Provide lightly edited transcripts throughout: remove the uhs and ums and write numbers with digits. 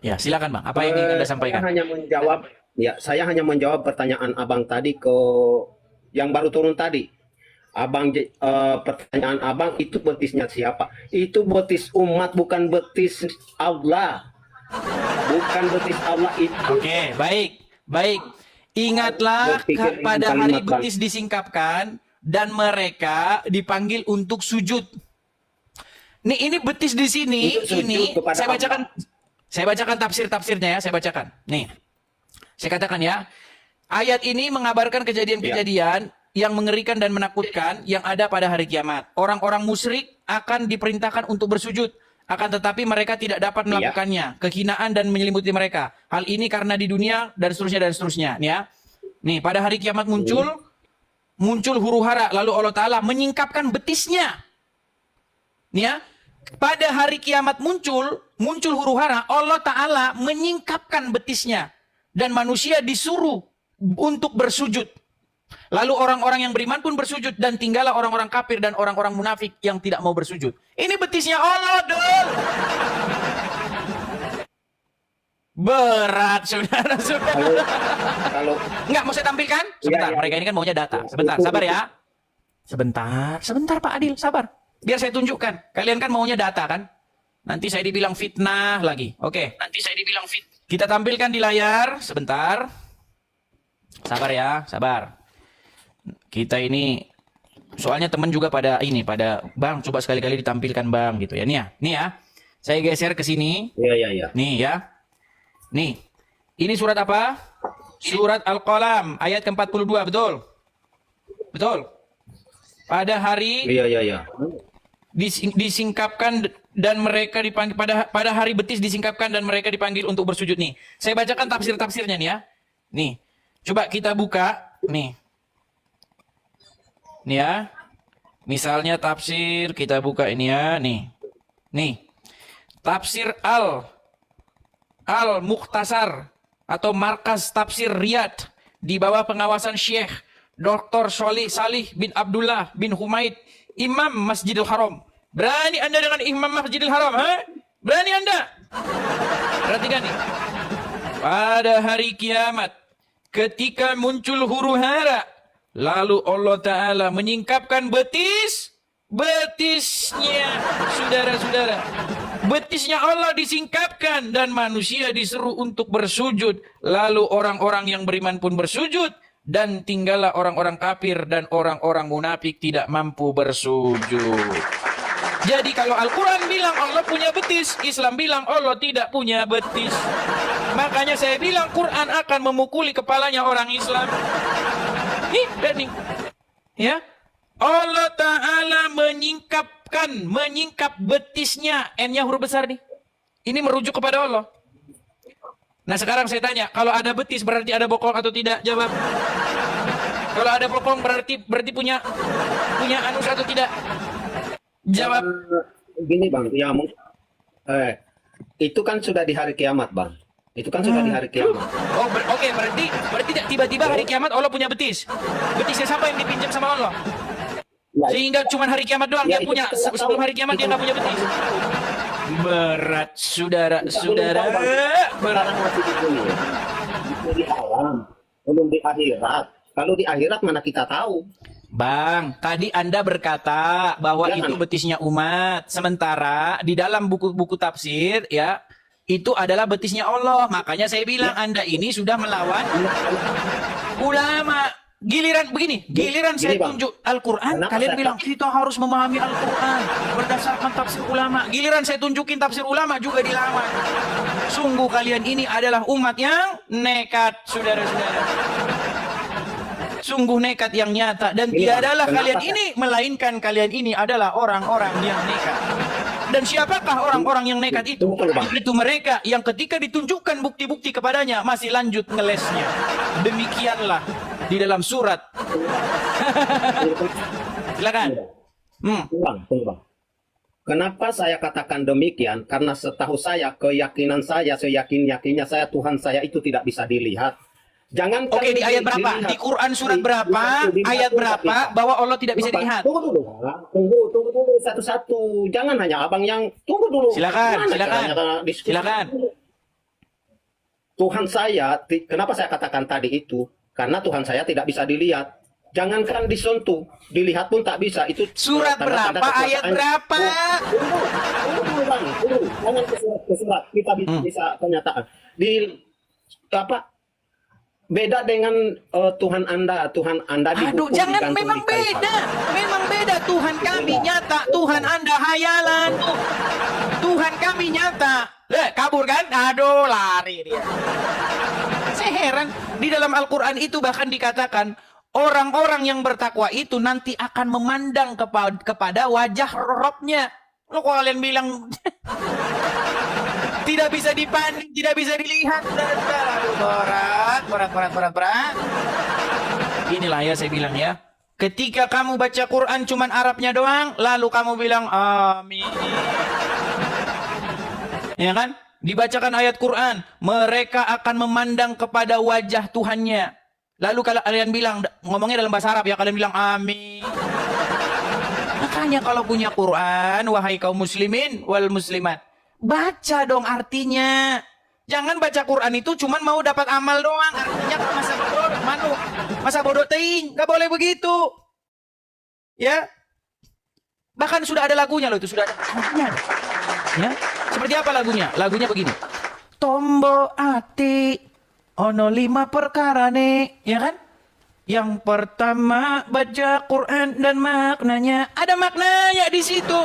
Ya, silakan Bang. Apa yang ingin Anda Saya sampaikan? hanya menjawab, ya, saya hanya menjawab pertanyaan Abang tadi ke yang baru turun tadi. Pertanyaan Abang itu betisnya siapa? Itu betis umat, bukan betis Allah. Bukan betis Allah itu. Oke, baik. Baik. Ingatlah Berpikir dengan pada hari kalimat Bang. betis disingkapkan dan mereka dipanggil untuk sujud. Nih, ini betis di sini, Untuk sujud ini kepada saya bacakan tafsir-tafsirnya ya, saya bacakan. Nih, saya katakan ya, ayat ini mengabarkan kejadian-kejadian yang mengerikan dan menakutkan yang ada pada hari kiamat. Orang-orang musyrik akan diperintahkan untuk bersujud, akan tetapi mereka tidak dapat melakukannya. Kehinaan dan menyelimuti mereka. Hal ini karena di dunia dan seterusnya. Nih ya. Nih, pada hari kiamat muncul huru hara, lalu Allah Ta'ala menyingkapkan betisnya. Nih ya. Pada hari kiamat muncul huru hara, Allah Ta'ala menyingkapkan betisnya. Dan manusia disuruh untuk bersujud. Lalu orang-orang yang beriman pun bersujud. Dan tinggallah orang-orang kafir dan orang-orang munafik yang tidak mau bersujud. Ini betisnya Allah, Dul. Berat, saudara-saudara. Kalau Enggak, mau saya tampilkan? Sebentar, ya. mereka ini kan maunya data. Sebentar, sabar ya. Sebentar Pak Adil, sabar. Biar saya tunjukkan. Kalian kan maunya data kan? Nanti saya dibilang fitnah lagi. Oke. Nanti saya dibilang fitnah. Kita tampilkan di layar. Sebentar. Sabar ya, sabar. Kita ini, soalnya teman juga pada Bang, coba sekali-kali ditampilkan Bang, gitu ya. Nih ya. Saya geser ke sini. Iya. Nih ya. Nih. Ini surat apa? Surat Al-Qalam, ayat ke-42, betul? Betul. Pada hari Iya. disingkapkan dan mereka dipanggil pada hari betis disingkapkan dan mereka dipanggil untuk bersujud nih. Saya bacakan tafsir-tafsirnya nih ya. Nih. Coba kita buka nih. Nih ya. Misalnya tafsir kita buka ini ya, nih. Nih. Tafsir Al-Mukhtasar atau Markas Tafsir Riyadh di bawah pengawasan Syekh Dr. Salih bin Abdullah bin Humaid, Imam Masjidil Haram. Berani Anda dengan Imam Masjidil Haram? Ha? Berani Anda? Perhatikan nih. Pada hari kiamat, ketika muncul huru hara, lalu Allah Ta'ala menyingkapkan betisnya, saudara-saudara. Betisnya Allah disingkapkan dan manusia disuruh untuk bersujud. Lalu orang-orang yang beriman pun bersujud. Dan tinggallah orang-orang kafir dan orang-orang munafik tidak mampu bersujud. Jadi kalau Al-Quran bilang Allah punya betis, Islam bilang Allah tidak punya betis. Makanya saya bilang Quran akan memukuli kepalanya orang Islam. Nih. Ya. Allah Ta'ala menyingkap betisnya. N-nya huruf besar nih. Ini merujuk kepada Allah. Nah sekarang saya tanya, kalau ada betis berarti ada bokong atau tidak? Jawab. Kalau ada bokong berarti punya anus atau tidak? Jawab. Gini Bang, ya itu kan sudah di hari kiamat Bang. Itu kan sudah di hari kiamat. Oh, oke, berarti tiba-tiba hari kiamat Allah punya betis. Betisnya siapa yang dipinjam sama Allah? Sehingga cuma hari kiamat doang dia punya. Sebelum hari kiamat dia nggak punya betis. Berat, saudara-saudara. Berat. Masih di dunia, di alam, belum di akhirat. Kalau di akhirat mana kita tahu? Bang, tadi Anda berkata bahwa Jangan. itu betisnya umat. Sementara di dalam buku-buku tafsir ya, itu adalah betisnya Allah. Makanya saya bilang Anda ini sudah melawan ulama. Giliran saya Bang. tunjuk Al-Quran, Kenapa kalian saya bilang kita harus memahami Al-Quran berdasarkan tafsir ulama. Giliran saya tunjukin tafsir ulama juga dilawan. Sungguh kalian ini adalah umat yang nekat, saudara-saudara. Sungguh nekat yang nyata. Dan tiadalah kalian ini, melainkan kalian ini adalah orang-orang yang nekat. Dan siapakah orang-orang yang nekat itu? Itu mereka yang ketika ditunjukkan bukti-bukti kepadanya masih lanjut ngelesnya. Demikianlah di dalam surat. Silakan. Tunggu bang. Kenapa saya katakan demikian? Karena setahu saya, keyakinan saya, seyakin-yakinnya saya, Tuhan saya itu tidak bisa dilihat. Jangan. Oke, di ayat berapa? Di Quran surat berapa? Ayat berapa? Bahwa Allah tidak bisa dilihat. Tunggu dulu satu-satu. Jangan hanya abang yang tunggu dulu. Silakan. Tuhan saya, kenapa saya katakan tadi itu? Karena Tuhan saya tidak bisa dilihat. Jangankan disentuh, dilihat pun tak bisa. Itu Surat tanda-tanda berapa? Ayat kekuasaan. berapa? Tunggu, Bang, tunggu. Jangan ke surat. Kita bisa kenyataan. Di apa? Beda dengan Tuhan Anda. Tuhan Anda Aduh, dihukum, jangan, digantung memang di kayu salib. beda. Memang beda. Tuhan kami nyata, Tuhan Anda hayalan. Tuhan kami nyata. Kabur kan? Aduh, lari dia. Saya heran, di dalam Al-Quran itu bahkan dikatakan, orang-orang yang bertakwa itu nanti akan memandang kepada wajah Robnya. Lo kalau kalian bilang tidak bisa dipandang, tidak bisa dilihat. Aduh, berat. Inilah ya saya bilang ya. Ketika kamu baca Quran cuman Arabnya doang, lalu kamu bilang amin. Ya kan? Dibacakan ayat Quran, mereka akan memandang kepada wajah Tuhannya. Lalu kalau kalian bilang, ngomongnya dalam bahasa Arab ya, kalian bilang amin. Makanya kalau punya Quran, wahai kaum muslimin wal muslimat, baca dong artinya. Jangan baca Quran itu cuman mau dapat amal doang. Artinya masa bodoh teing. Gak boleh begitu. Ya. Bahkan sudah ada lagunya loh itu, sudah ada lagunya. Ya. Seperti apa lagunya? Lagunya begini. Tombo ati ono 5 perkara nih, ya kan? Yang pertama baca Quran dan maknanya. Ada maknanya di situ.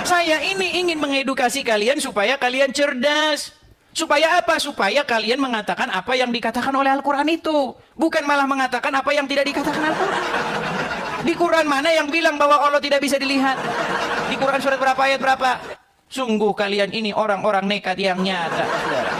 Saya ini ingin mengedukasi kalian supaya kalian cerdas. Supaya apa? Supaya kalian mengatakan apa yang dikatakan oleh Al-Quran itu. Bukan malah mengatakan apa yang tidak dikatakan Al-Quran. Di Quran mana yang bilang bahwa Allah tidak bisa dilihat? Di Quran surat berapa ayat berapa? Sungguh kalian ini orang-orang nekat yang nyata. Saudara.